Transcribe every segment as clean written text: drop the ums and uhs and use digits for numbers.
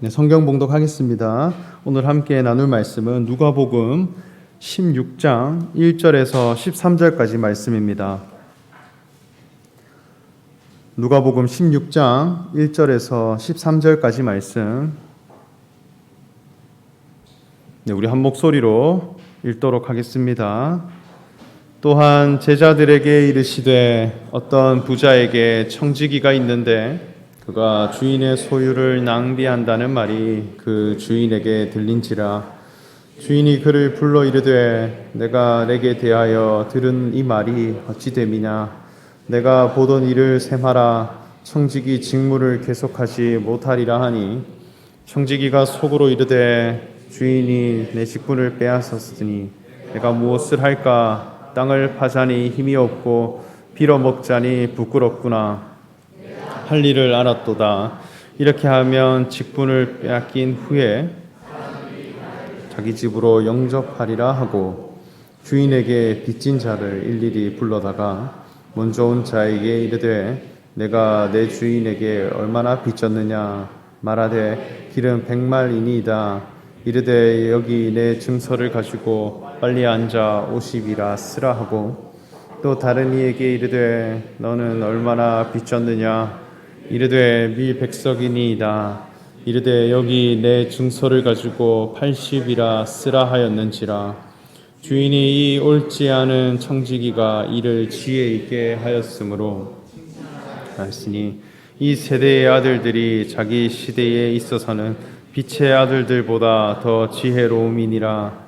네, 성경 봉독하겠습니다. 오늘 함께 나눌 말씀은 누가복음 16장 1절에서 13절까지 말씀입니다. 누가복음 16장 1절에서 13절까지 말씀. 네, 우리 한 목소리로 읽도록 하겠습니다. 또한 제자들에게 이르시되 어떤 부자에게 청지기가 있는데 그가 주인의 소유를 낭비한다는 말이 그 주인에게 들린지라. 주인이 그를 불러 이르되 내가 내게 대하여 들은 이 말이 어찌 됨이냐. 내가 보던 일을 셈하라. 청지기 직무를 계속하지 못하리라 하니 청지기가 속으로 이르되 주인이 내 직분을 빼앗았으니 내가 무엇을 할까. 땅을 파자니 힘이 없고 빌어먹자니 부끄럽구나. 할 일을 알았도다. 이렇게 하면 직분을 빼앗긴 후에 자기 집으로 영접하리라 하고 주인에게 빚진 자를 일일이 불러다가 먼저 온 자에게 이르되 내가 내 주인에게 얼마나 빚졌느냐. 말하되 길은 100말이니이다. 이르되 여기 내 증서를 가지고 빨리 앉아 50이라 쓰라 하고 또 다른 이에게 이르되 너는 얼마나 빚졌느냐. 이르되 밀백석이니이다. 이르되 여기 내 증서를 가지고 80이라 쓰라 하였는지라. 주인이 이 옳지 않은 청지기가 이를 지혜 있게 하였으므로 말씀이 이 세대의 아들들이 자기 시대에 있어서는 빛의 아들들보다 더 지혜로움이니라.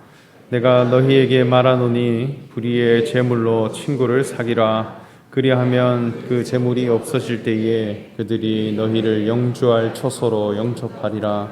내가 너희에게 말하노니 불의의 재물로 친구를 사기라. 그리하면 그 재물이 없어질 때에 그들이 너희를 영주할 처소로 영접하리라.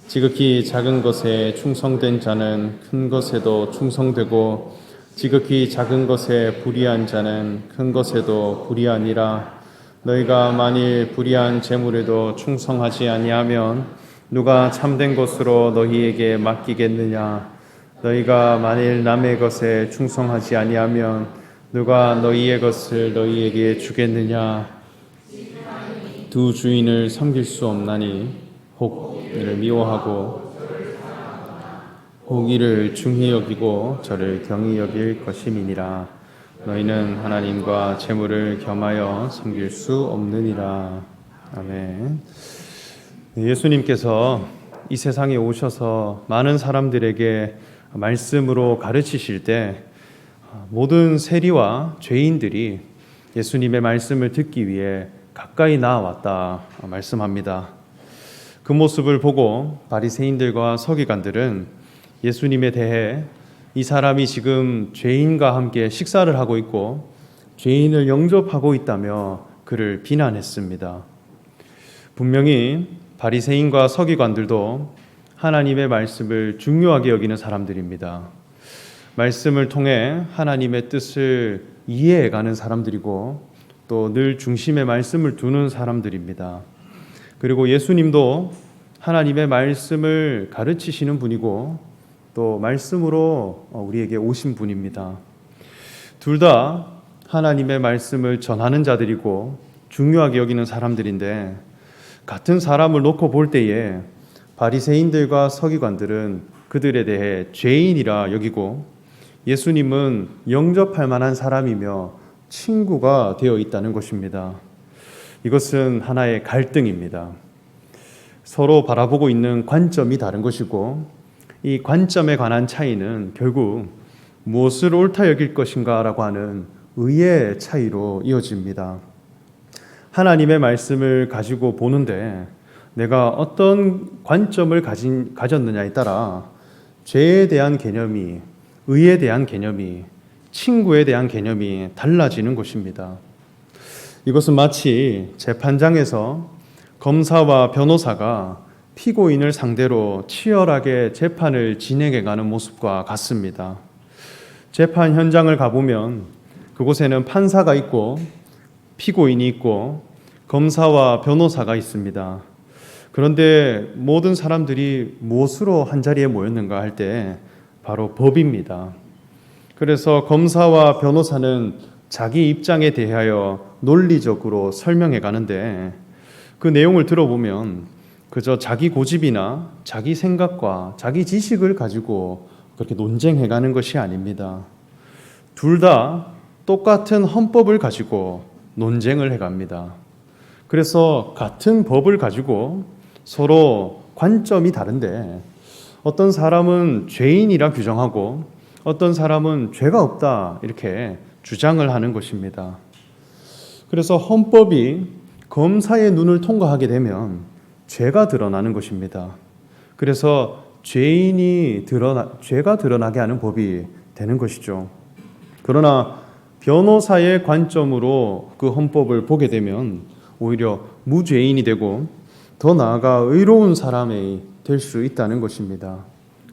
지극히 작은 것에 충성된 자는 큰 것에도 충성되고 지극히 작은 것에 불의한 자는 큰 것에도 불의하니라. 너희가 만일 불의한 재물에도 충성하지 아니하면 누가 참된 것으로 너희에게 맡기겠느냐. 너희가 만일 남의 것에 충성하지 아니하면 누가 너희의 것을 너희에게 주겠느냐. 두 주인을 섬길 수 없나니 혹 이를 미워하고 혹 이를 중히 여기고 저를 경히 여길 것임이니라. 너희는 하나님과 재물을 겸하여 섬길 수 없느니라. 아멘. 예수님께서 이 세상에 오셔서 많은 사람들에게 말씀으로 가르치실 때 모든 세리와 죄인들이 예수님의 말씀을 듣기 위해 가까이 나아왔다 말씀합니다. 그 모습을 보고 바리새인들과 서기관들은 예수님에 대해 이 사람이 지금 죄인과 함께 식사를 하고 있고 죄인을 영접하고 있다며 그를 비난했습니다. 분명히 바리새인과 서기관들도 하나님의 말씀을 중요하게 여기는 사람들입니다. 말씀을 통해 하나님의 뜻을 이해해가는 사람들이고 또 늘 중심에 말씀을 두는 사람들입니다. 그리고 예수님도 하나님의 말씀을 가르치시는 분이고 또 말씀으로 우리에게 오신 분입니다. 둘 다 하나님의 말씀을 전하는 자들이고 중요하게 여기는 사람들인데 같은 사람을 놓고 볼 때에 바리새인들과 서기관들은 그들에 대해 죄인이라 여기고 예수님은 영접할 만한 사람이며 친구가 되어 있다는 것입니다. 이것은 하나의 갈등입니다. 서로 바라보고 있는 관점이 다른 것이고 이 관점에 관한 차이는 결국 무엇을 옳다 여길 것인가라고 하는 의의 차이로 이어집니다. 하나님의 말씀을 가지고 보는데 내가 어떤 관점을 가졌느냐에 따라 죄에 대한 개념이, 의에 대한 개념이, 친구에 대한 개념이 달라지는 것입니다. 이것은 마치 재판장에서 검사와 변호사가 피고인을 상대로 치열하게 재판을 진행해가는 모습과 같습니다. 재판 현장을 가보면 그곳에는 판사가 있고 피고인이 있고 검사와 변호사가 있습니다. 그런데 모든 사람들이 무엇으로 한자리에 모였는가 할 때 바로 법입니다. 그래서 검사와 변호사는 자기 입장에 대하여 논리적으로 설명해 가는데 그 내용을 들어보면 그저 자기 고집이나 자기 생각과 자기 지식을 가지고 그렇게 논쟁해가는 것이 아닙니다. 둘 다 똑같은 헌법을 가지고 논쟁을 해갑니다. 그래서 같은 법을 가지고 서로 관점이 다른데 어떤 사람은 죄인이라 규정하고 어떤 사람은 죄가 없다 이렇게 주장을 하는 것입니다. 그래서 헌법이 검사의 눈을 통과하게 되면 죄가 드러나는 것입니다. 그래서 죄가 드러나게 하는 법이 되는 것이죠. 그러나 변호사의 관점으로 그 헌법을 보게 되면 오히려 무죄인이 되고 더 나아가 의로운 사람이 될 수 있다는 것입니다.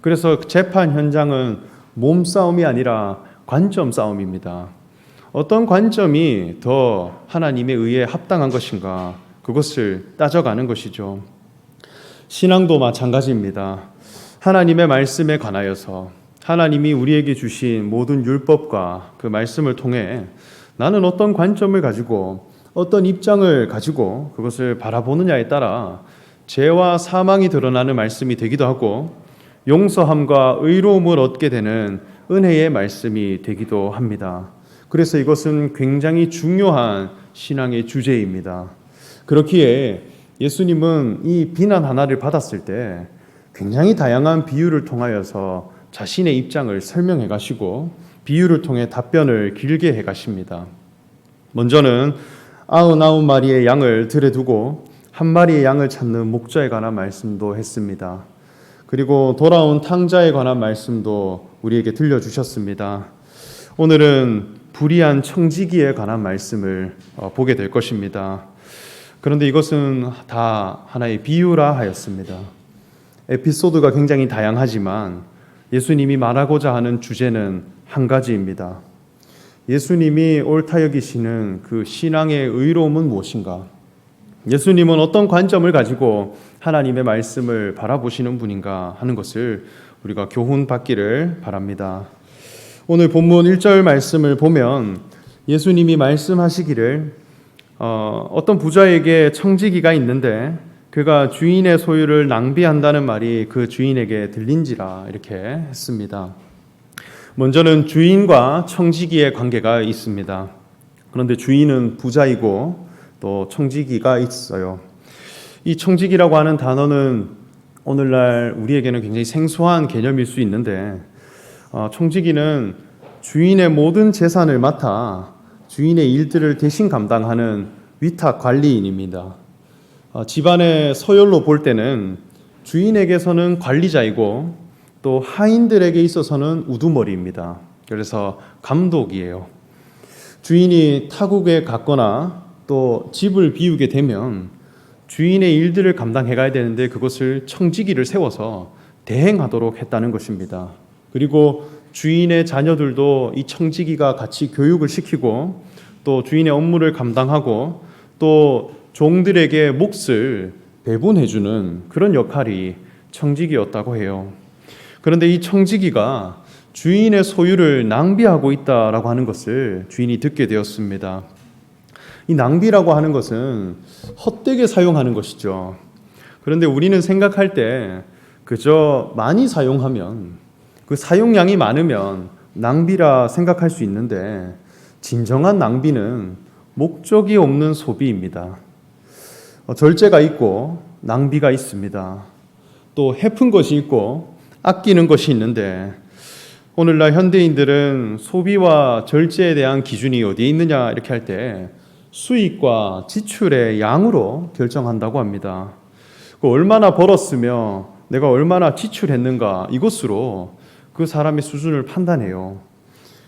그래서 재판 현장은 몸싸움이 아니라 관점 싸움입니다. 어떤 관점이 더 하나님의 의에 합당한 것인가 그것을 따져가는 것이죠. 신앙도 마찬가지입니다. 하나님의 말씀에 관하여서 하나님이 우리에게 주신 모든 율법과 그 말씀을 통해 나는 어떤 관점을 가지고 어떤 입장을 가지고 그것을 바라보느냐에 따라 죄와 사망이 드러나는 말씀이 되기도 하고 용서함과 의로움을 얻게 되는 은혜의 말씀이 되기도 합니다. 그래서 이것은 굉장히 중요한 신앙의 주제입니다. 그렇기에 예수님은 이 비난 하나를 받았을 때 굉장히 다양한 비유를 통하여서 자신의 입장을 설명해 가시고 비유를 통해 답변을 길게 해 가십니다. 먼저는 99마리의 양을 들에 두고 한 마리의 양을 찾는 목자에 관한 말씀도 했습니다. 그리고 돌아온 탕자에 관한 말씀도 우리에게 들려주셨습니다. 오늘은 불의한 청지기에 관한 말씀을 보게 될 것입니다. 그런데 이것은 다 하나의 비유라 하였습니다. 에피소드가 굉장히 다양하지만 예수님이 말하고자 하는 주제는 한 가지입니다. 예수님이 옳다 여기시는 그 신앙의 의로움은 무엇인가? 예수님은 어떤 관점을 가지고 하나님의 말씀을 바라보시는 분인가 하는 것을 우리가 교훈받기를 바랍니다. 오늘 본문 1절 말씀을 보면 예수님이 말씀하시기를 어떤 부자에게 청지기가 있는데 그가 주인의 소유를 낭비한다는 말이 그 주인에게 들린지라 이렇게 했습니다. 먼저는 주인과 청지기의 관계가 있습니다. 그런데 주인은 부자이고 또 청지기가 있어요. 이 청지기라고 하는 단어는 오늘날 우리에게는 굉장히 생소한 개념일 수 있는데 청지기는 주인의 모든 재산을 맡아 주인의 일들을 대신 감당하는 위탁 관리인입니다. 집안의 서열로 볼 때는 주인에게서는 관리자이고 또 하인들에게 있어서는 우두머리입니다. 그래서 감독이에요. 주인이 타국에 갔거나 또 집을 비우게 되면 주인의 일들을 감당해 가야 되는데 그것을 청지기를 세워서 대행하도록 했다는 것입니다. 그리고 주인의 자녀들도 이 청지기가 같이 교육을 시키고 또 주인의 업무를 감당하고 또 종들에게 몫을 배분해주는 그런 역할이 청지기였다고 해요. 그런데 이 청지기가 주인의 소유를 낭비하고 있다라고 하는 것을 주인이 듣게 되었습니다. 이 낭비라고 하는 것은 헛되게 사용하는 것이죠. 그런데 우리는 생각할 때 그저 많이 사용하면 그 사용량이 많으면 낭비라 생각할 수 있는데 진정한 낭비는 목적이 없는 소비입니다. 절제가 있고 낭비가 있습니다. 또 해픈 것이 있고 아끼는 것이 있는데 오늘날 현대인들은 소비와 절제에 대한 기준이 어디에 있느냐 이렇게 할 때 수익과 지출의 양으로 결정한다고 합니다. 얼마나 벌었으며 내가 얼마나 지출했는가 이것으로 그 사람의 수준을 판단해요.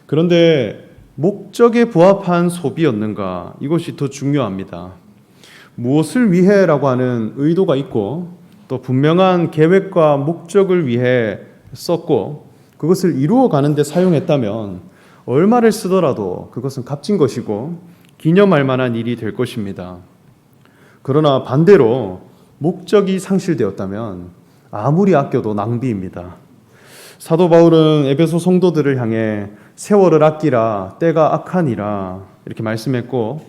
그런데 목적에 부합한 소비였는가 이것이 더 중요합니다. 무엇을 위해라고 하는 의도가 있고 또 분명한 계획과 목적을 위해 썼고 그것을 이루어가는 데 사용했다면 얼마를 쓰더라도 그것은 값진 것이고 기념할 만한 일이 될 것입니다. 그러나 반대로 목적이 상실되었다면 아무리 아껴도 낭비입니다. 사도 바울은 에베소 성도들을 향해 세월을 아끼라 때가 악하니라 이렇게 말씀했고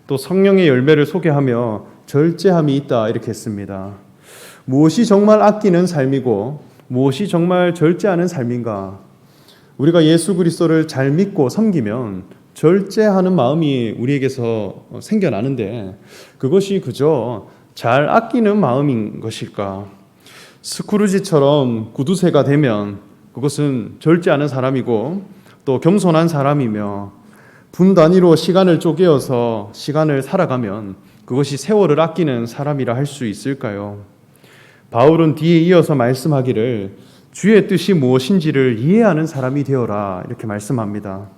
또 성령의 열매를 소개하며 절제함이 있다 이렇게 했습니다. 무엇이 정말 아끼는 삶이고 무엇이 정말 절제하는 삶인가? 우리가 예수 그리스도를 잘 믿고 섬기면 절제하는 마음이 우리에게서 생겨나는데 그것이 그저 잘 아끼는 마음인 것일까? 스크루지처럼 구두쇠가 되면 그것은 절제하는 사람이고 또 겸손한 사람이며 분 단위로 시간을 쪼개어서 시간을 살아가면 그것이 세월을 아끼는 사람이라 할 수 있을까요? 바울은 뒤에 이어서 말씀하기를 주의 뜻이 무엇인지를 이해하는 사람이 되어라 이렇게 말씀합니다.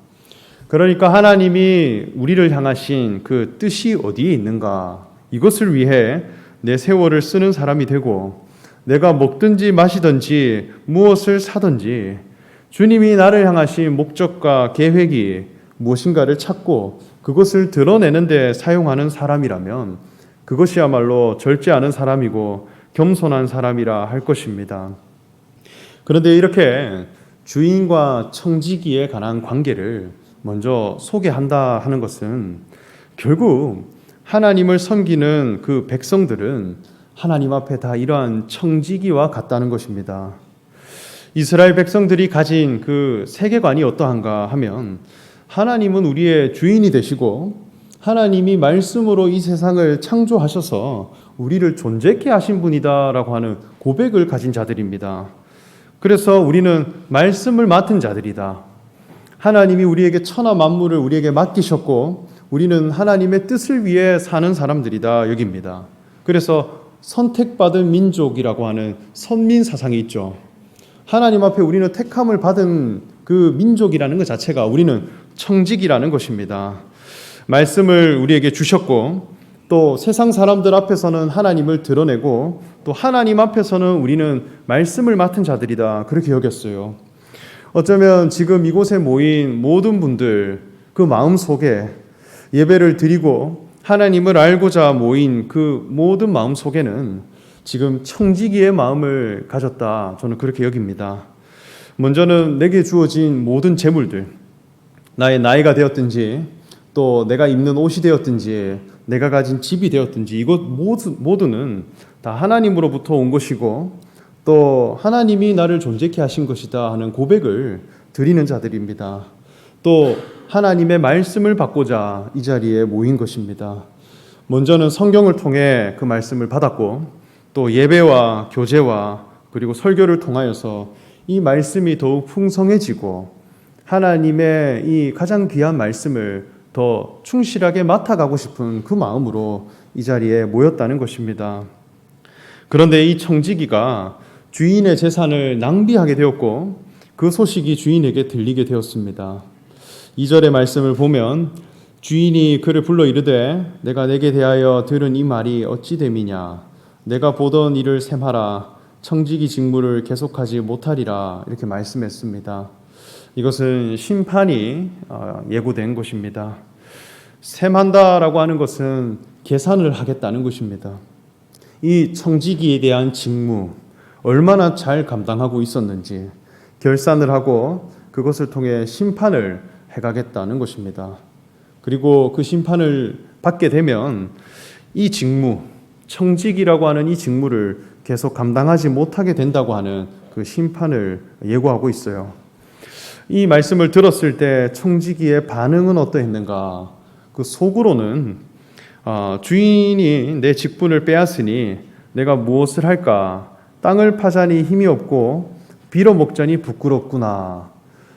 그러니까 하나님이 우리를 향하신 그 뜻이 어디에 있는가 이것을 위해 내 세월을 쓰는 사람이 되고 내가 먹든지 마시든지 무엇을 사든지 주님이 나를 향하신 목적과 계획이 무엇인가를 찾고 그것을 드러내는 데 사용하는 사람이라면 그것이야말로 절제하는 사람이고 겸손한 사람이라 할 것입니다. 그런데 이렇게 주인과 청지기에 관한 관계를 먼저 소개한다 하는 것은 결국 하나님을 섬기는 그 백성들은 하나님 앞에 다 이러한 청지기와 같다는 것입니다. 이스라엘 백성들이 가진 그 세계관이 어떠한가 하면 하나님은 우리의 주인이 되시고 하나님이 말씀으로 이 세상을 창조하셔서 우리를 존재케 하신 분이다라고 하는 고백을 가진 자들입니다. 그래서 우리는 말씀을 맡은 자들이다. 하나님이 우리에게 천하 만물을 우리에게 맡기셨고 우리는 하나님의 뜻을 위해 사는 사람들이다 여깁니다. 그래서 선택받은 민족이라고 하는 선민 사상이 있죠. 하나님 앞에 우리는 택함을 받은 그 민족이라는 것 자체가 우리는 청직이라는 것입니다. 말씀을 우리에게 주셨고 또 세상 사람들 앞에서는 하나님을 드러내고 또 하나님 앞에서는 우리는 말씀을 맡은 자들이다 그렇게 여겼어요. 어쩌면 지금 이곳에 모인 모든 분들 그 마음 속에 예배를 드리고 하나님을 알고자 모인 그 모든 마음 속에는 지금 청지기의 마음을 가졌다 저는 그렇게 여깁니다. 먼저는 내게 주어진 모든 재물들 나의 나이가 되었든지 또 내가 입는 옷이 되었든지 내가 가진 집이 되었든지 이것 모두는 다 하나님으로부터 온 것이고 또 하나님이 나를 존재케 하신 것이다 하는 고백을 드리는 자들입니다. 또 하나님의 말씀을 받고자 이 자리에 모인 것입니다. 먼저는 성경을 통해 그 말씀을 받았고 또 예배와 교제와 그리고 설교를 통하여서 이 말씀이 더욱 풍성해지고 하나님의 이 가장 귀한 말씀을 더 충실하게 맡아가고 싶은 그 마음으로 이 자리에 모였다는 것입니다. 그런데 이 청지기가 주인의 재산을 낭비하게 되었고 그 소식이 주인에게 들리게 되었습니다. 2절의 말씀을 보면 주인이 그를 불러 이르되 내가 내게 대하여 들은 이 말이 어찌 됨이냐 내가 보던 일을 셈하라 청지기 직무를 계속하지 못하리라 이렇게 말씀했습니다. 이것은 심판이 예고된 것입니다. 셈한다라고 하는 것은 계산을 하겠다는 것입니다. 이 청지기에 대한 직무 얼마나 잘 감당하고 있었는지 결산을 하고 그것을 통해 심판을 해가겠다는 것입니다. 그리고 그 심판을 받게 되면 이 직무, 청직이라고 하는 이 직무를 계속 감당하지 못하게 된다고 하는 그 심판을 예고하고 있어요. 이 말씀을 들었을 때 청지기의 반응은 어떠했는가? 그 속으로는 주인이 내 직분을 빼앗으니 내가 무엇을 할까? 땅을 파자니 힘이 없고 빌어먹자니 부끄럽구나.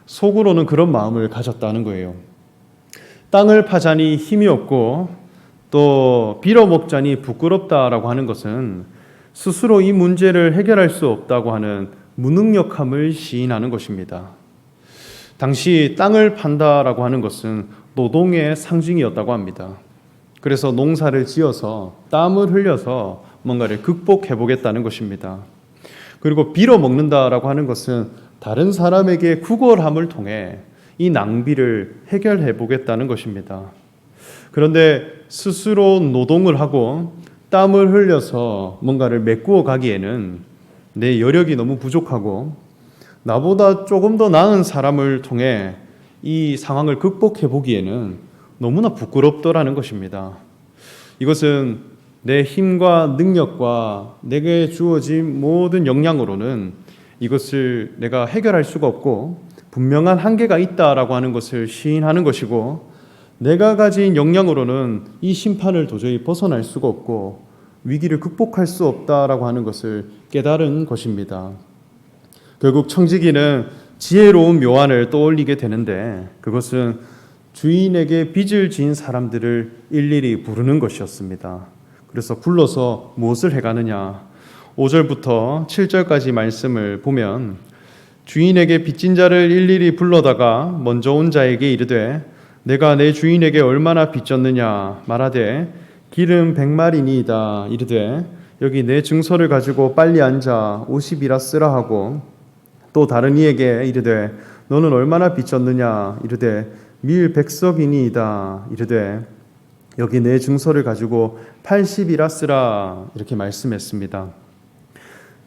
속으로는 그런 마음을 가졌다는 거예요. 땅을 파자니 힘이 없고 또 빌어먹자니 부끄럽다라고 하는 것은 스스로 이 문제를 해결할 수 없다고 하는 무능력함을 시인하는 것입니다. 당시 땅을 판다라고 하는 것은 노동의 상징이었다고 합니다. 그래서 농사를 지어서 땀을 흘려서 뭔가를 극복해 보겠다는 것입니다. 그리고 빌어먹는다라고 하는 것은 다른 사람에게 구걸함을 통해 이 낭비를 해결해 보겠다는 것입니다. 그런데 스스로 노동을 하고 땀을 흘려서 뭔가를 메꾸어 가기에는 내 여력이 너무 부족하고 나보다 조금 더 나은 사람을 통해 이 상황을 극복해 보기에는 너무나 부끄럽더라는 것입니다. 이것은 내 힘과 능력과 내게 주어진 모든 역량으로는 이것을 내가 해결할 수가 없고 분명한 한계가 있다라고 하는 것을 시인하는 것이고, 내가 가진 역량으로는 이 심판을 도저히 벗어날 수가 없고 위기를 극복할 수 없다라고 하는 것을 깨달은 것입니다. 결국 청지기는 지혜로운 묘안을 떠올리게 되는데, 그것은 주인에게 빚을 지은 사람들을 일일이 부르는 것이었습니다. 그래서 불러서 무엇을 해가느냐? 5절부터 7절까지 말씀을 보면, 주인에게 빚진 자를 일일이 불러다가 먼저 온 자에게 이르되 내가 내 주인에게 얼마나 빚졌느냐 말하되 기름 100마리니이다. 이르되 여기 내 증서를 가지고 빨리 앉아 50이라 쓰라 하고, 또 다른 이에게 이르되 너는 얼마나 빚졌느냐 이르되 밀 100석이니이다. 이르되 여기 내 증서를 가지고 80이라 쓰라. 이렇게 말씀했습니다.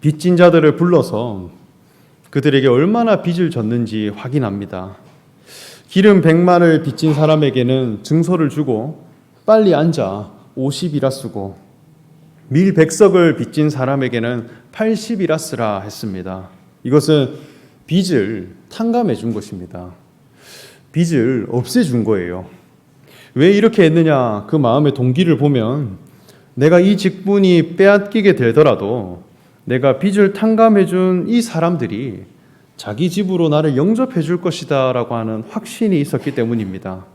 빚진 자들을 불러서 그들에게 얼마나 빚을 졌는지 확인합니다. 기름 100만을 빚진 사람에게는 증서를 주고 빨리 앉아 50이라 쓰고, 밀 100석을 빚진 사람에게는 80이라 쓰라 했습니다. 이것은 빚을 탕감해 준 것입니다. 빚을 없애준 거예요. 왜 이렇게 했느냐? 그 마음의 동기를 보면 내가 이 직분이 빼앗기게 되더라도 내가 빚을 탕감해 준 이 사람들이 자기 집으로 나를 영접해 줄 것이다 라고 하는 확신이 있었기 때문입니다.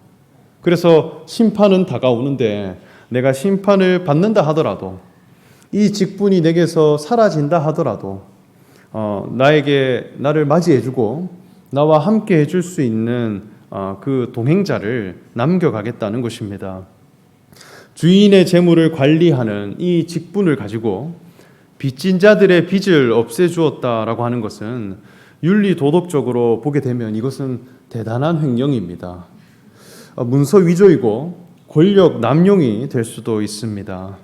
그래서 심판은 다가오는데 내가 심판을 받는다 하더라도, 이 직분이 내게서 사라진다 하더라도 나를 맞이해 주고 나와 함께 해줄 수 있는 그 동행자를 남겨가겠다는 것입니다. 주인의 재물을 관리하는 이 직분을 가지고 빚진 자들의 빚을 없애주었다라고 하는 것은 윤리 도덕적으로 보게 되면 이것은 대단한 횡령입니다. 문서 위조이고 권력 남용이 될 수도 있습니다.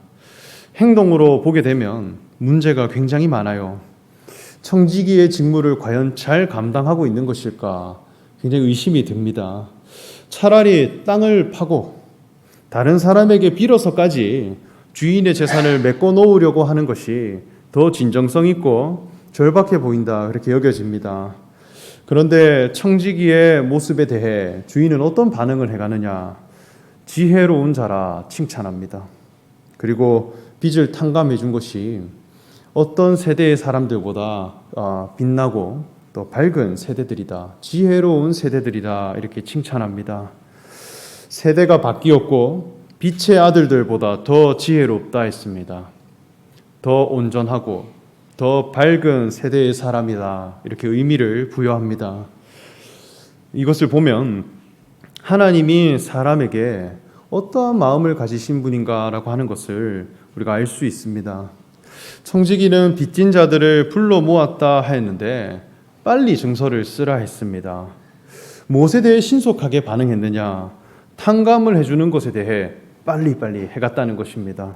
행동으로 보게 되면 문제가 굉장히 많아요. 청지기의 직무를 과연 잘 감당하고 있는 것일까 굉장히 의심이 듭니다. 차라리 땅을 파고 다른 사람에게 빌어서까지 주인의 재산을 메꿔 놓으려고 하는 것이 더 진정성 있고 절박해 보인다, 그렇게 여겨집니다. 그런데 청지기의 모습에 대해 주인은 어떤 반응을 해가느냐? 지혜로운 자라 칭찬합니다. 그리고 빚을 탕감해 준 것이 어떤 세대의 사람들보다 빛나고 또 밝은 세대들이다, 지혜로운 세대들이다, 이렇게 칭찬합니다. 세대가 바뀌었고 빛의 아들들보다 더 지혜롭다 했습니다. 더 온전하고 더 밝은 세대의 사람이다, 이렇게 의미를 부여합니다. 이것을 보면 하나님이 사람에게 어떠한 마음을 가지신 분인가라고 하는 것을 우리가 알 수 있습니다. 청지기는 빚진 자들을 불러 모았다 하였는데 빨리 증서를 쓰라 했습니다. 무엇에 대해 신속하게 반응했느냐? 탕감을 해주는 것에 대해 빨리빨리 해갔다는 것입니다.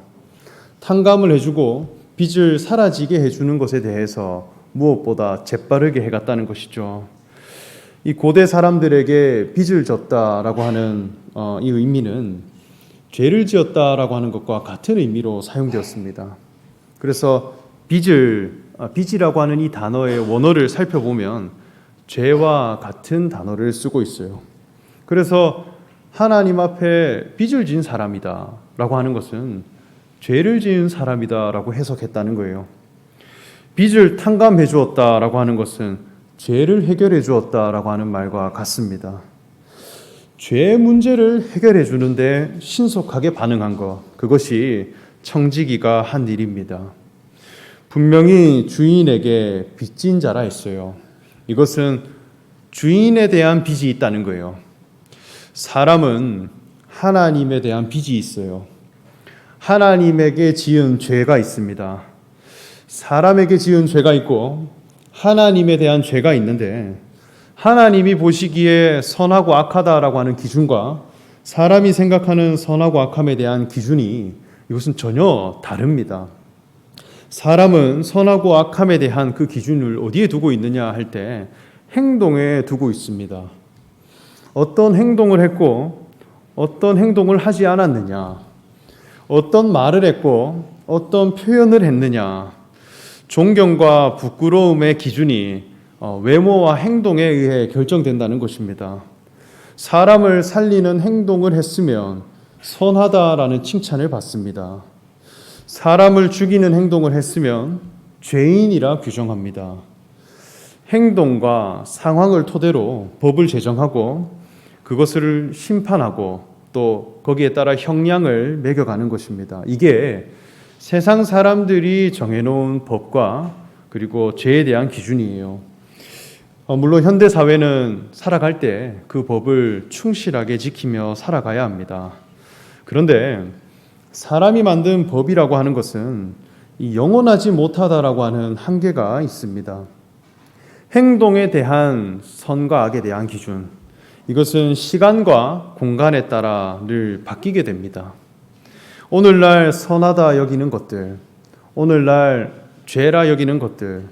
탕감을 해주고 빚을 사라지게 해주는 것에 대해서 무엇보다 재빠르게 해갔다는 것이죠. 이 고대 사람들에게 빚을 졌다라고 하는 이 의미는 죄를 지었다라고 하는 것과 같은 의미로 사용되었습니다. 그래서 빚이라고 하는 이 단어의 원어를 살펴보면 죄와 같은 단어를 쓰고 있어요. 그래서 하나님 앞에 빚을 진 사람이다 라고 하는 것은 죄를 지은 사람이다 라고 해석했다는 거예요. 빚을 탕감해 주었다 라고 하는 것은 죄를 해결해 주었다 라고 하는 말과 같습니다. 죄 문제를 해결해 주는데 신속하게 반응한 것, 그것이 청지기가 한 일입니다. 분명히 주인에게 빚진 자라 했어요. 이것은 주인에 대한 빚이 있다는 거예요. 사람은 하나님에 대한 빚이 있어요. 하나님에게 지은 죄가 있습니다. 사람에게 지은 죄가 있고 하나님에 대한 죄가 있는데, 하나님이 보시기에 선하고 악하다라고 하는 기준과 사람이 생각하는 선하고 악함에 대한 기준이 이것은 전혀 다릅니다. 사람은 선하고 악함에 대한 그 기준을 어디에 두고 있느냐 할 때 행동에 두고 있습니다. 어떤 행동을 했고 어떤 행동을 하지 않았느냐, 어떤 말을 했고 어떤 표현을 했느냐, 존경과 부끄러움의 기준이 외모와 행동에 의해 결정된다는 것입니다. 사람을 살리는 행동을 했으면 선하다라는 칭찬을 받습니다. 사람을 죽이는 행동을 했으면 죄인이라 규정합니다. 행동과 상황을 토대로 법을 제정하고 그것을 심판하고 또 거기에 따라 형량을 매겨가는 것입니다. 이게 세상 사람들이 정해놓은 법과 그리고 죄에 대한 기준이에요. 물론 현대 사회는 살아갈 때 그 법을 충실하게 지키며 살아가야 합니다. 그런데 사람이 만든 법이라고 하는 것은 영원하지 못하다라고 하는 한계가 있습니다. 행동에 대한 선과 악에 대한 기준, 이것은 시간과 공간에 따라 늘 바뀌게 됩니다. 오늘날 선하다 여기는 것들, 오늘날 죄라 여기는 것들,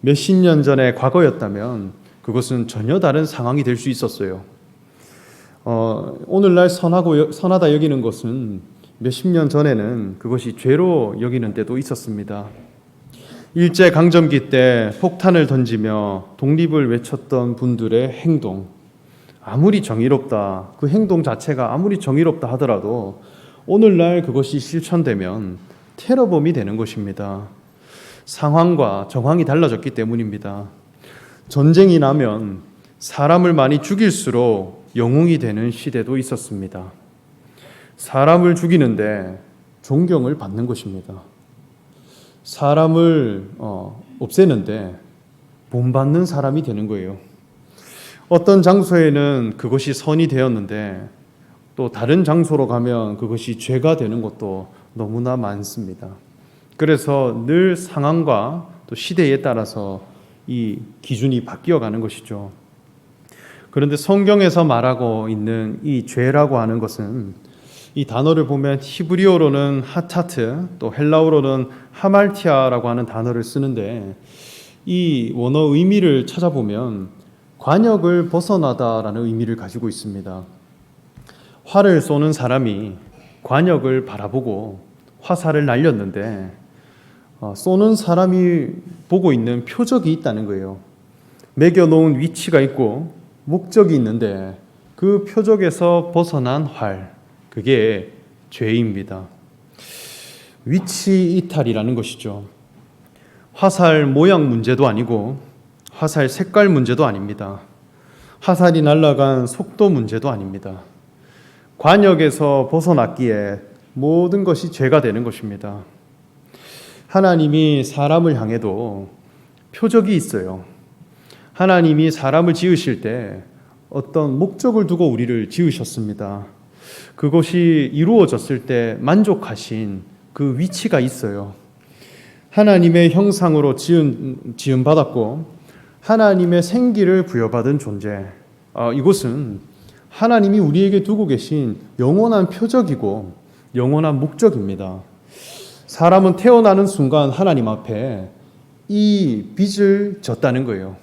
몇십 년 전의 과거였다면 그것은 전혀 다른 상황이 될 수 있었어요. 오늘날 선하다 여기는 것은 몇십 년 전에는 그것이 죄로 여기는 때도 있었습니다. 일제강점기 때 폭탄을 던지며 독립을 외쳤던 분들의 행동, 아무리 정의롭다, 그 행동 자체가 아무리 정의롭다 하더라도 오늘날 그것이 실천되면 테러범이 되는 것입니다. 상황과 정황이 달라졌기 때문입니다. 전쟁이 나면 사람을 많이 죽일수록 영웅이 되는 시대도 있었습니다. 사람을 죽이는데 존경을 받는 것입니다. 사람을 없애는데 본받는 사람이 되는 거예요. 어떤 장소에는 그것이 선이 되었는데 또 다른 장소로 가면 그것이 죄가 되는 것도 너무나 많습니다. 그래서 늘 상황과 또 시대에 따라서 이 기준이 바뀌어가는 것이죠. 그런데 성경에서 말하고 있는 이 죄라고 하는 것은 이 단어를 보면 히브리어로는 하타트, 또 헬라어로는 하말티아라고 하는 단어를 쓰는데 이 원어 의미를 찾아보면 관역을 벗어나다라는 의미를 가지고 있습니다. 활을 쏘는 사람이 관역을 바라보고 화살을 날렸는데 쏘는 사람이 보고 있는 표적이 있다는 거예요. 매겨놓은 위치가 있고 목적이 있는데 그 표적에서 벗어난 활, 그게 죄입니다. 위치 이탈이라는 것이죠. 화살 모양 문제도 아니고 화살 색깔 문제도 아닙니다. 화살이 날아간 속도 문제도 아닙니다. 관역에서 벗어났기에 모든 것이 죄가 되는 것입니다. 하나님이 사람을 향해도 표적이 있어요. 하나님이 사람을 지으실 때 어떤 목적을 두고 우리를 지으셨습니다. 그것이 이루어졌을 때 만족하신 그 위치가 있어요. 하나님의 형상으로 지음받았고 하나님의 생기를 부여받은 존재, 이것은 하나님이 우리에게 두고 계신 영원한 표적이고 영원한 목적입니다. 사람은 태어나는 순간 하나님 앞에 이 빚을 졌다는 거예요.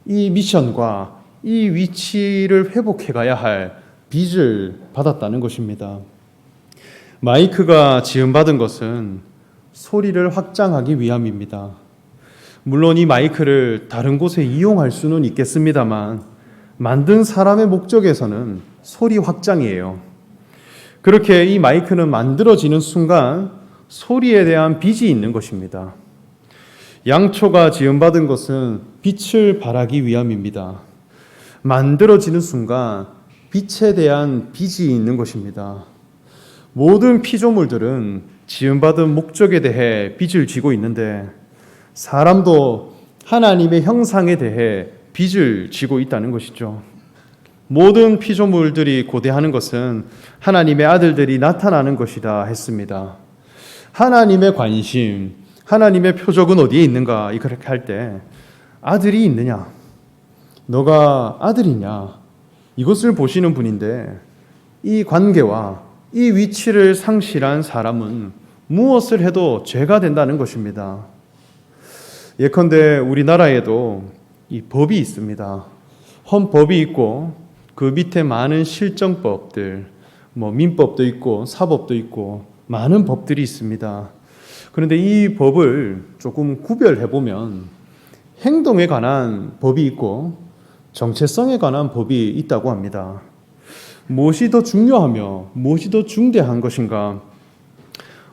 이 미션과 이 위치를 회복해 가야 할 빚을 받았다는 것입니다. 마이크가 지음받은 것은 소리를 확장하기 위함입니다. 물론 이 마이크를 다른 곳에 이용할 수는 있겠습니다만 만든 사람의 목적에서는 소리 확장이에요. 그렇게 이 마이크는 만들어지는 순간 소리에 대한 빚이 있는 것입니다. 양초가 지음받은 것은 빛을 발하기 위함입니다. 만들어지는 순간 빛에 대한 빚이 있는 것입니다. 모든 피조물들은 지음받은 목적에 대해 빚을 지고 있는데 사람도 하나님의 형상에 대해 빚을 지고 있다는 것이죠. 모든 피조물들이 고대하는 것은 하나님의 아들들이 나타나는 것이다 했습니다. 하나님의 관심, 하나님의 표적은 어디에 있는가? 이렇게 할 때 아들이 있느냐? 너가 아들이냐? 이것을 보시는 분인데 이 관계와 이 위치를 상실한 사람은 무엇을 해도 죄가 된다는 것입니다. 예컨대 우리나라에도 이 법이 있습니다. 헌법이 있고 그 밑에 많은 실정법들, 민법도 있고 사법도 있고 많은 법들이 있습니다. 그런데 이 법을 조금 구별해 보면 행동에 관한 법이 있고 정체성에 관한 법이 있다고 합니다. 무엇이 더 중요하며 무엇이 더 중대한 것인가?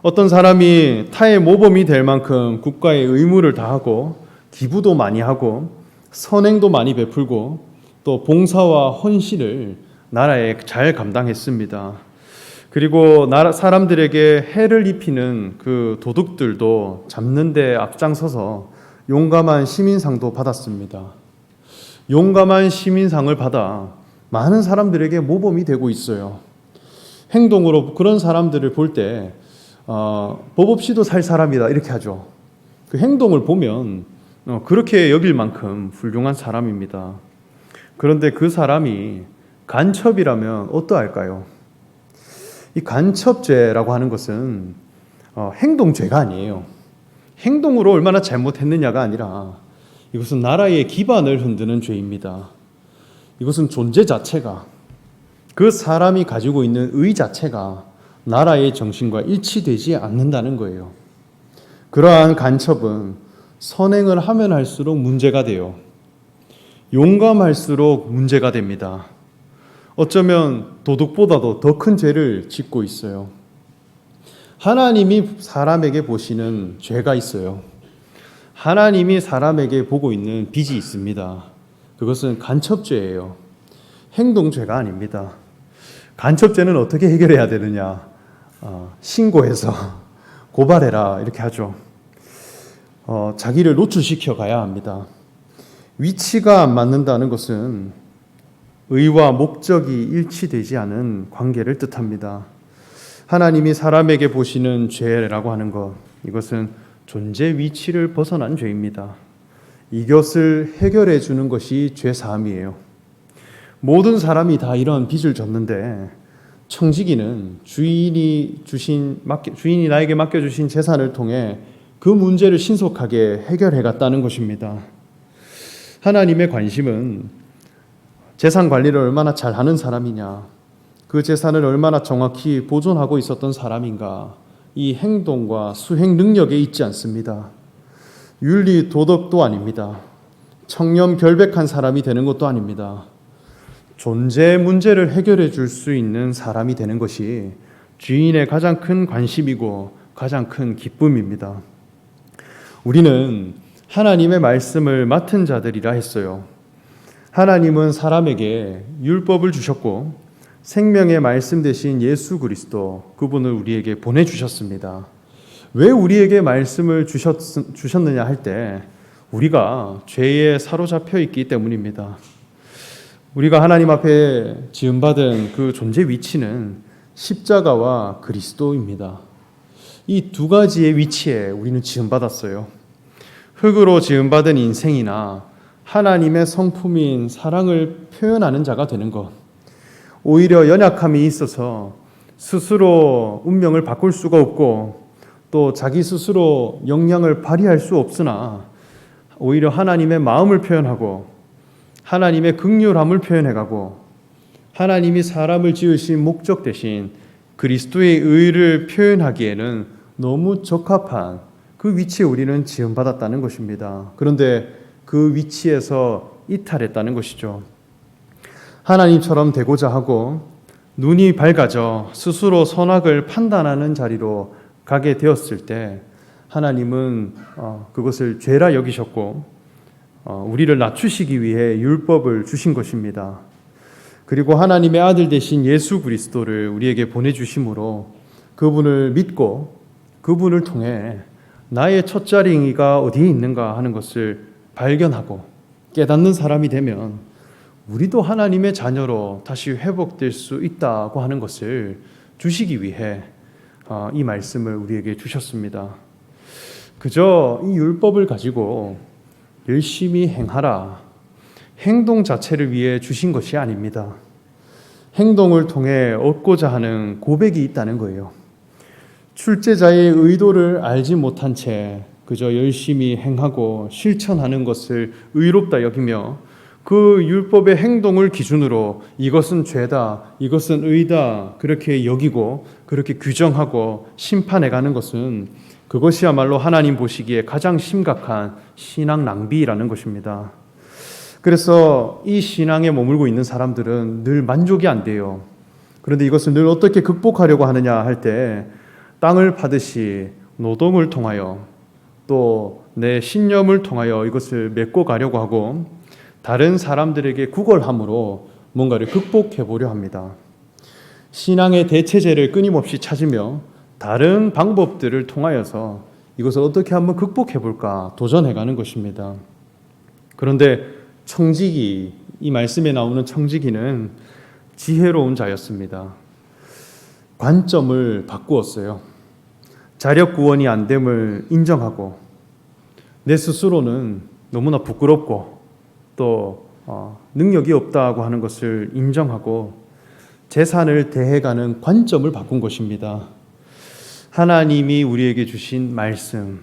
어떤 사람이 타의 모범이 될 만큼 국가의 의무를 다하고 기부도 많이 하고 선행도 많이 베풀고 또 봉사와 헌신을 나라에 잘 감당했습니다. 그리고 사람들에게 해를 입히는 그 도둑들도 잡는 데 앞장서서 용감한 시민상도 받았습니다. 용감한 시민상을 받아 많은 사람들에게 모범이 되고 있어요. 행동으로 그런 사람들을 볼 때 법 없이도 살 사람이다 이렇게 하죠. 그 행동을 보면 그렇게 여길 만큼 훌륭한 사람입니다. 그런데 그 사람이 간첩이라면 어떠할까요? 이 간첩죄라고 하는 것은 행동죄가 아니에요. 행동으로 얼마나 잘못했느냐가 아니라 이것은 나라의 기반을 흔드는 죄입니다. 이것은 존재 자체가, 그 사람이 가지고 있는 의 자체가 나라의 정신과 일치되지 않는다는 거예요. 그러한 간첩은 선행을 하면 할수록 문제가 돼요. 용감할수록 문제가 됩니다. 어쩌면 도둑보다도 더 큰 죄를 짓고 있어요. 하나님이 사람에게 보시는 죄가 있어요. 하나님이 사람에게 보고 있는 빚이 있습니다. 그것은 간첩죄예요. 행동죄가 아닙니다. 간첩죄는 어떻게 해결해야 되느냐? 신고해서 고발해라 이렇게 하죠. 자기를 노출시켜 가야 합니다. 위치가 안 맞는다는 것은 의와 목적이 일치되지 않은 관계를 뜻합니다. 하나님이 사람에게 보시는 죄라고 하는 것, 이것은 존재 위치를 벗어난 죄입니다. 이것을 해결해 주는 것이 죄 사함이에요. 모든 사람이 다 이런 빚을 졌는데 청지기는 주인이 나에게 맡겨주신 재산을 통해 그 문제를 신속하게 해결해 갔다는 것입니다. 하나님의 관심은 재산 관리를 얼마나 잘하는 사람이냐, 그 재산을 얼마나 정확히 보존하고 있었던 사람인가, 이 행동과 수행 능력에 있지 않습니다. 윤리 도덕도 아닙니다. 청렴 결백한 사람이 되는 것도 아닙니다. 존재 문제를 해결해 줄 수 있는 사람이 되는 것이 주인의 가장 큰 관심이고 가장 큰 기쁨입니다. 우리는 하나님의 말씀을 맡은 자들이라 했어요. 하나님은 사람에게 율법을 주셨고 생명의 말씀 되신 예수 그리스도, 그분을 우리에게 보내주셨습니다. 왜 우리에게 말씀을 주셨느냐 할 때 우리가 죄에 사로잡혀 있기 때문입니다. 우리가 하나님 앞에 지음받은 그 존재 위치는 십자가와 그리스도입니다. 이 두 가지의 위치에 우리는 지음받았어요. 흙으로 지음받은 인생이나 하나님의 성품인 사랑을 표현하는 자가 되는 것, 오히려 연약함이 있어서 스스로 운명을 바꿀 수가 없고 또 자기 스스로 역량을 발휘할 수 없으나 오히려 하나님의 마음을 표현하고 하나님의 긍휼함을 표현해가고 하나님이 사람을 지으신 목적 대신 그리스도의 의를 표현하기에는 너무 적합한 그 위치에 우리는 지음받았다는 것입니다. 그런데 그 위치에서 이탈했다는 것이죠. 하나님처럼 되고자 하고 눈이 밝아져 스스로 선악을 판단하는 자리로 가게 되었을 때 하나님은 그것을 죄라 여기셨고 우리를 낮추시기 위해 율법을 주신 것입니다. 그리고 하나님의 아들 되신 예수 그리스도를 우리에게 보내주심으로 그분을 믿고 그분을 통해 나의 첫자리가 어디에 있는가 하는 것을 발견하고 깨닫는 사람이 되면 우리도 하나님의 자녀로 다시 회복될 수 있다고 하는 것을 주시기 위해 이 말씀을 우리에게 주셨습니다. 그저 이 율법을 가지고 열심히 행하라, 행동 자체를 위해 주신 것이 아닙니다. 행동을 통해 얻고자 하는 고백이 있다는 거예요. 출제자의 의도를 알지 못한 채 그저 열심히 행하고 실천하는 것을 의롭다 여기며 그 율법의 행동을 기준으로 이것은 죄다, 이것은 의다 그렇게 여기고 그렇게 규정하고 심판해 가는 것은 그것이야말로 하나님 보시기에 가장 심각한 신앙 낭비라는 것입니다. 그래서 이 신앙에 머물고 있는 사람들은 늘 만족이 안 돼요. 그런데 이것을 늘 어떻게 극복하려고 하느냐 할 때 땅을 파듯이 노동을 통하여 또 내 신념을 통하여 이것을 메꿔 가려고 하고 다른 사람들에게 구걸함으로 뭔가를 극복해 보려 합니다. 신앙의 대체제를 끊임없이 찾으며 다른 방법들을 통하여서 이것을 어떻게 한번 극복해 볼까 도전해 가는 것입니다. 그런데 청지기, 이 말씀에 나오는 청지기는 지혜로운 자였습니다. 관점을 바꾸었어요. 자력 구원이 안 됨을 인정하고 내 스스로는 너무나 부끄럽고 또 능력이 없다고 하는 것을 인정하고 재산을 대해가는 관점을 바꾼 것입니다. 하나님이 우리에게 주신 말씀,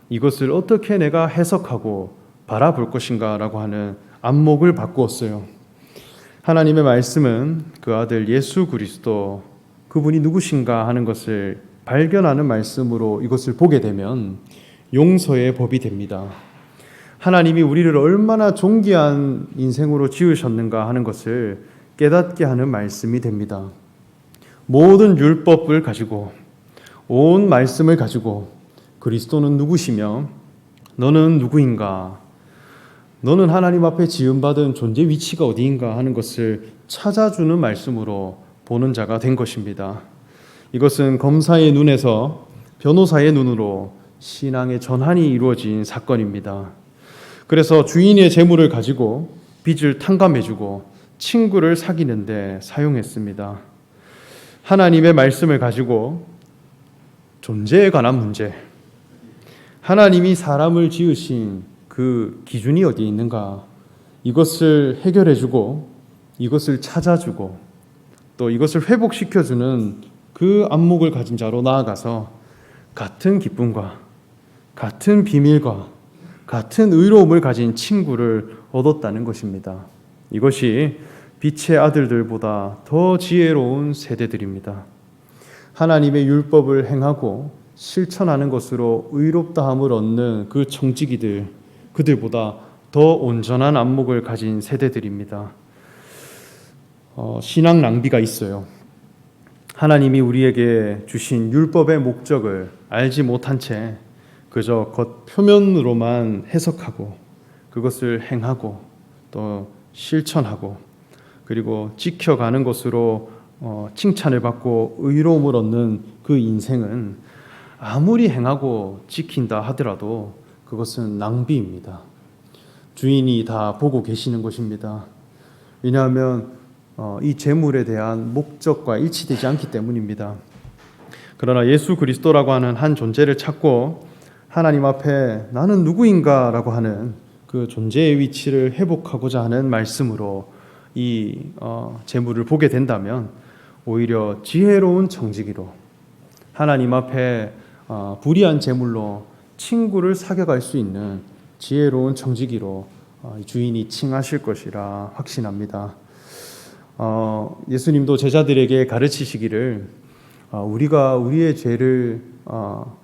이것을 어떻게 내가 해석하고 바라볼 것인가 라고 하는 안목을 바꾸었어요. 하나님의 말씀은 그 아들 예수 그리스도, 그분이 누구신가 하는 것을 발견하는 말씀으로 이것을 보게 되면 용서의 법이 됩니다. 하나님이 우리를 얼마나 존귀한 인생으로 지으셨는가 하는 것을 깨닫게 하는 말씀이 됩니다. 모든 율법을 가지고 온 말씀을 가지고 그리스도는 누구시며 너는 누구인가, 너는 하나님 앞에 지음받은 존재 위치가 어디인가 하는 것을 찾아주는 말씀으로 보는 자가 된 것입니다. 이것은 검사의 눈에서 변호사의 눈으로 신앙의 전환이 이루어진 사건입니다. 그래서 주인의 재물을 가지고 빚을 탕감해주고 친구를 사귀는데 사용했습니다. 하나님의 말씀을 가지고 존재에 관한 문제, 하나님이 사람을 지으신 그 기준이 어디에 있는가, 이것을 해결해주고 이것을 찾아주고 또 이것을 회복시켜주는 그 안목을 가진 자로 나아가서 같은 기쁨과 같은 비밀과 같은 의로움을 가진 친구를 얻었다는 것입니다. 이것이 빛의 아들들보다 더 지혜로운 세대들입니다. 하나님의 율법을 행하고 실천하는 것으로 의롭다함을 얻는 그 청지기들, 그들보다 더 온전한 안목을 가진 세대들입니다. 신앙 낭비가 있어요. 하나님이 우리에게 주신 율법의 목적을 알지 못한 채 그저 겉 표면으로만 해석하고 그것을 행하고 또 실천하고 그리고 지켜가는 것으로 칭찬을 받고 의로움을 얻는 그 인생은 아무리 행하고 지킨다 하더라도 그것은 낭비입니다. 주인이 다 보고 계시는 것입니다. 왜냐하면 이 재물에 대한 목적과 일치되지 않기 때문입니다. 그러나 예수 그리스도라고 하는 한 존재를 찾고 하나님 앞에 나는 누구인가 라고 하는 그 존재의 위치를 회복하고자 하는 말씀으로 이 재물을 보게 된다면 오히려 지혜로운 청지기로 하나님 앞에 불의한 재물로 친구를 사귀어갈 수 있는 지혜로운 청지기로 주인이 칭하실 것이라 확신합니다. 예수님도 제자들에게 가르치시기를 우리가 우리의 죄를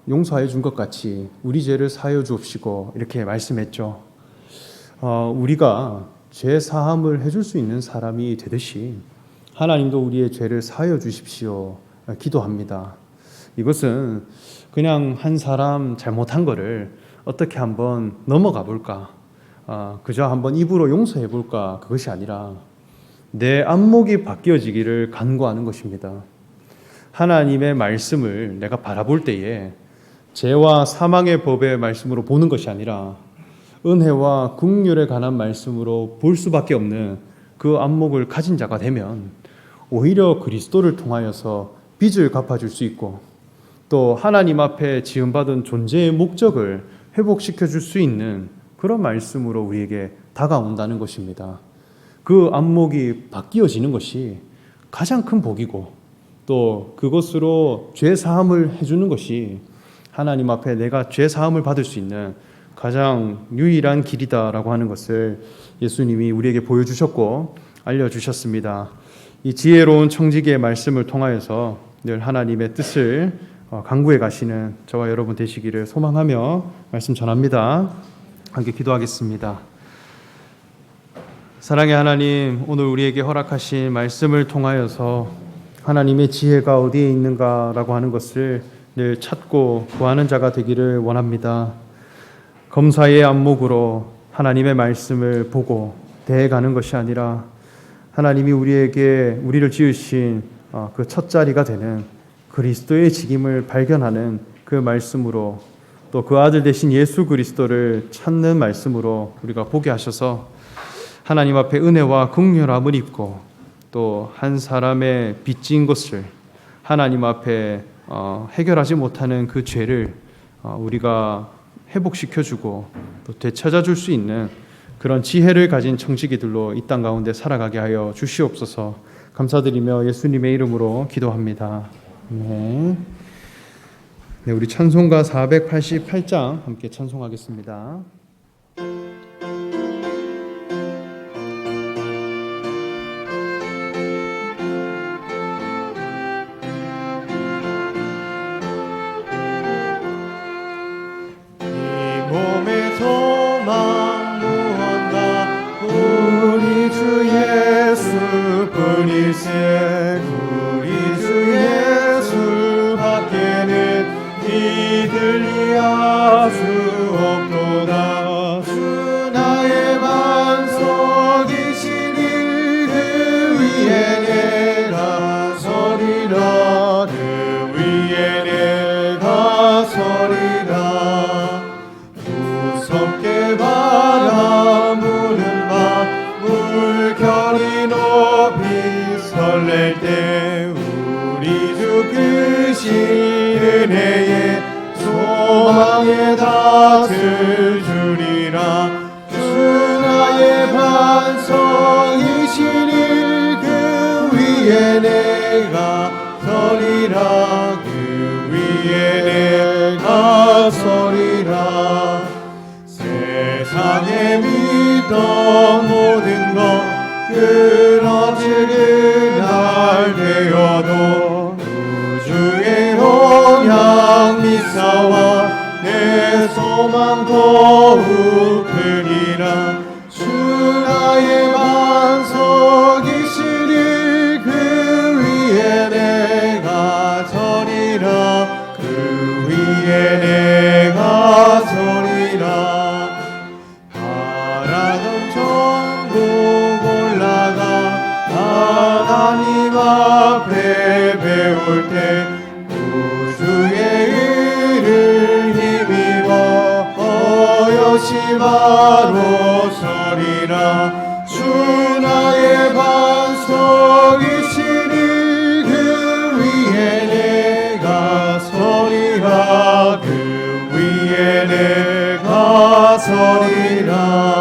용서해 준 것 같이 우리 죄를 사하여 주옵시고 이렇게 말씀했죠. 우리가 죄 사함을 해줄 수 있는 사람이 되듯이 하나님도 우리의 죄를 사하여 주십시오 기도합니다. 이것은 그냥 한 사람 잘못한 거를 어떻게 한번 넘어가 볼까, 그저 한번 입으로 용서해 볼까, 그것이 아니라 내 안목이 바뀌어지기를 간구하는 것입니다. 하나님의 말씀을 내가 바라볼 때에 죄와 사망의 법의 말씀으로 보는 것이 아니라 은혜와 긍휼에 관한 말씀으로 볼 수밖에 없는 그 안목을 가진 자가 되면 오히려 그리스도를 통하여서 빚을 갚아줄 수 있고 또 하나님 앞에 지음받은 존재의 목적을 회복시켜 줄 수 있는 그런 말씀으로 우리에게 다가온다는 것입니다. 그 안목이 바뀌어지는 것이 가장 큰 복이고 또 그것으로 죄 사함을 해주는 것이 하나님 앞에 내가 죄 사함을 받을 수 있는 가장 유일한 길이다라고 하는 것을 예수님이 우리에게 보여주셨고 알려주셨습니다. 이 지혜로운 청지기의 말씀을 통하여서 늘 하나님의 뜻을 강구해 가시는 저와 여러분 되시기를 소망하며 말씀 전합니다. 함께 기도하겠습니다. 사랑의 하나님, 오늘 우리에게 허락하신 말씀을 통하여서 하나님의 지혜가 어디에 있는가라고 하는 것을 늘 찾고 구하는 자가 되기를 원합니다. 검사의 안목으로 하나님의 말씀을 보고 대해가는 것이 아니라 하나님이 우리를 지으신 그 첫자리가 되는 그리스도의 직임을 발견하는 그 말씀으로 또 그 아들 되신 예수 그리스도를 찾는 말씀으로 우리가 보게 하셔서 하나님 앞에 은혜와 긍휼함을 입고 또 한 사람의 빚진 것을 하나님 앞에 해결하지 못하는 그 죄를 우리가 회복시켜주고 또 되찾아줄 수 있는 그런 지혜를 가진 청지기들로 이 땅 가운데 살아가게 하여 주시옵소서. 감사드리며 예수님의 이름으로 기도합니다. 네, 우리 찬송가 488장 함께 찬송하겠습니다. 몸의 소망 무언가 우리 주 예수뿐일세. 우리 주 예수 밖에는 이들이 수 없도다. 주 나의 반석이시니 그 위에 내가 서리라. 그 위에 내가 서리라. 무섭게 바람 부는 밤 물결이 높이 설렐 때 우리 주 크신 은혜에 소망에 닿을 주리라. 주 나의 반석이시니 그 위에 내가 서리라. 그 위에 내가 서리라. 세상에 믿던 모든 것 끊어질 그날 되어도 우주의 영향 미사와 내 소망 더욱 크리라. 주 나의 반석이시니 그 위에 내가 서리라. 그 위에 내가 서리라. 바라던 천국 올라가 하나님 앞에 배울 때 구주의 의를 힘입어 어여시 바로 서리라. 주 나의 반석이시니 그 위에 내가 서리라. 그 위에 내가 서리라.